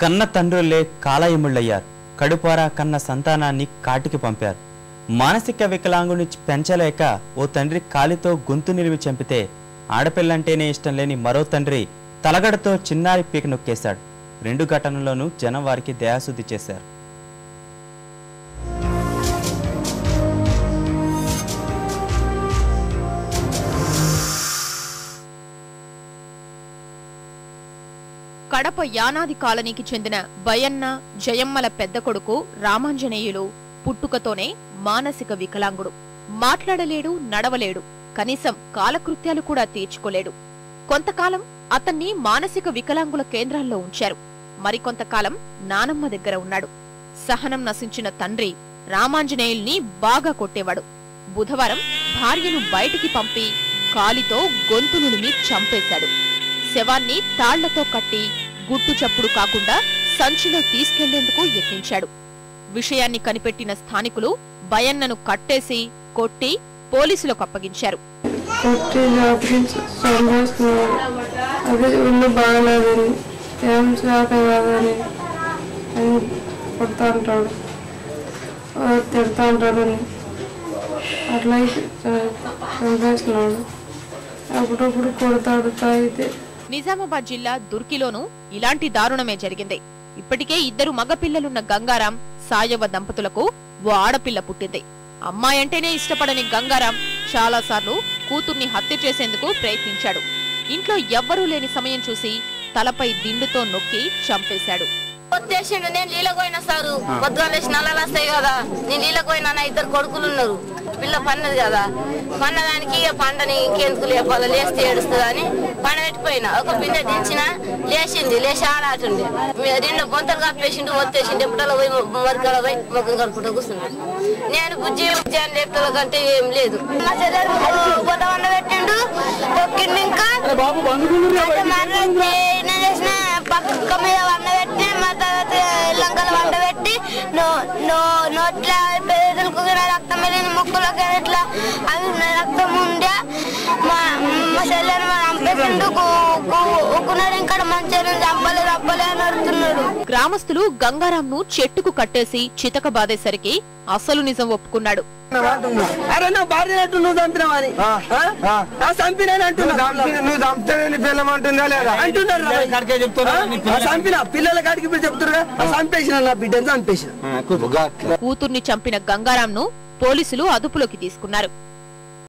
కన్న తండ్రులే కాలయముళ్ళయ్యారు. కడుపారా కన్న సంతానాన్ని కాటికి పంపారు. మానసిక వికలాంగుని పెంచలేక ఓ తండ్రి కాలితో గొంతు నిలివి చంపితే ఆడపిల్లంటేనే ఇష్టం లేని మరో తండ్రి తలగడతో చిన్నారి పీక నొక్కేశాడు. రెండు ఘటనల్లోనూ జనం వారికి దయాశుద్ధి చేశారు. కడప యానాది కాలనీకి చెందిన బయన్న జయమ్మల పెద్ద కొడుకు రామాంజనేయులు పుట్టుకతోనే మానసిక వికలాంగుడు. మాట్లాడలేడు, నడవలేడు, కనీసం కాలకృత్యాలు కూడా తీర్చుకోలేడు. కొంతకాలం అతన్ని మానసిక వికలాంగుల కేంద్రాల్లో ఉంచారు. మరికొంతకాలం నానమ్మ దగ్గర ఉన్నాడు. సహనం నశించిన తండ్రి రామాంజనేయుల్ని బాగా కొట్టేవాడు. బుధవారం భార్యను బయటికి పంపి కాలితో గొంతు నులిమి చంపేశాడు. శవాన్ని తాళ్లతో కట్టి గుట్టు చప్పుడు కాకుండా సంచిలో తీసుకెళ్లేందుకు యత్నించాడు. విషయాన్ని కనిపెట్టిన స్థానికులు బయన్నను కట్టేసి కొట్టి పోలీసులకు అప్పగించారు. అప్పుడప్పుడు కొడతాడు. తాగితే నిజామాబాద్ జిల్లా దుర్కిలోనూ ఇలాంటి దారుణమే జరిగింది. ఇప్పటికే 2 మగపిల్లలున్న గంగారాం, సాయవ దంపతులకు ఓ ఆడపిల్ల పుట్టింది. అమ్మాయంటేనే ఇష్టపడని గంగారాం చాలాసార్లు కూతుర్ని హత్య చేసేందుకు ప్రయత్నించాడు. ఇంట్లో ఎవ్వరూ లేని సమయం చూసి తలపై దిండుతో నొక్కి చంపేశాడు. నేను లీలకోయినా సారు పొద్దుగాలేసి నల్లలు వస్తాయి కదా, నేను లీలకోయినా 2 కొడుకులు ఉన్నారు. పిల్ల పన్నది కదా, పన్నదానికి పండని ఇంకెందుకు లేపాలి, లేస్తే ఏడుస్తుంది అని పండ పెట్టిపోయినా. ఒక బిందె దించిన లేచింది, లేచి ఆడాటుండే 2 బొంతలు కప్పేసిండు, వచ్చేసిండు. ఎప్పుడలా పోయి మరికల పోయి మొక్కలు కలుపుకుంటూ కూర్చున్నాడు. నేను బుజ్జి బుజ్జి అని లేపుల కంటే ఏం లేదు. మా చెల్లెలు పొద్ద వండ పెట్టిండు, తొక్కిండు. ఇంకా చేసిన పక్క మీద వండ పెట్టి మా తర్వాత లంకల వండ పెట్టి నోట్ల పేదలకు రక్తం వెళ్ళిన ముక్కులకి ఇట్లా అవి రక్తం ఉండే మా చెల్లెని చంపేసిండు. ఉక్కున్నాడు, ఇంకా మంచిగా చంపలే తప్పలే అని అడుగుతున్నాడు. గ్రామస్తులు గంగారాంను చెట్టుకు కట్టేసి చితక బాదేసరికి అసలు నిజం ఒప్పుకున్నాడు. అరే నా భార్య నువ్వు చంపినావని చంపిన పిల్లల కాడికి చెప్తున్నా, చంపేసిన నా బిడ్డను చంపేసిన. కూతుర్ని చంపిన గంగారాంను పోలీసులు అదుపులోకి తీసుకున్నారు.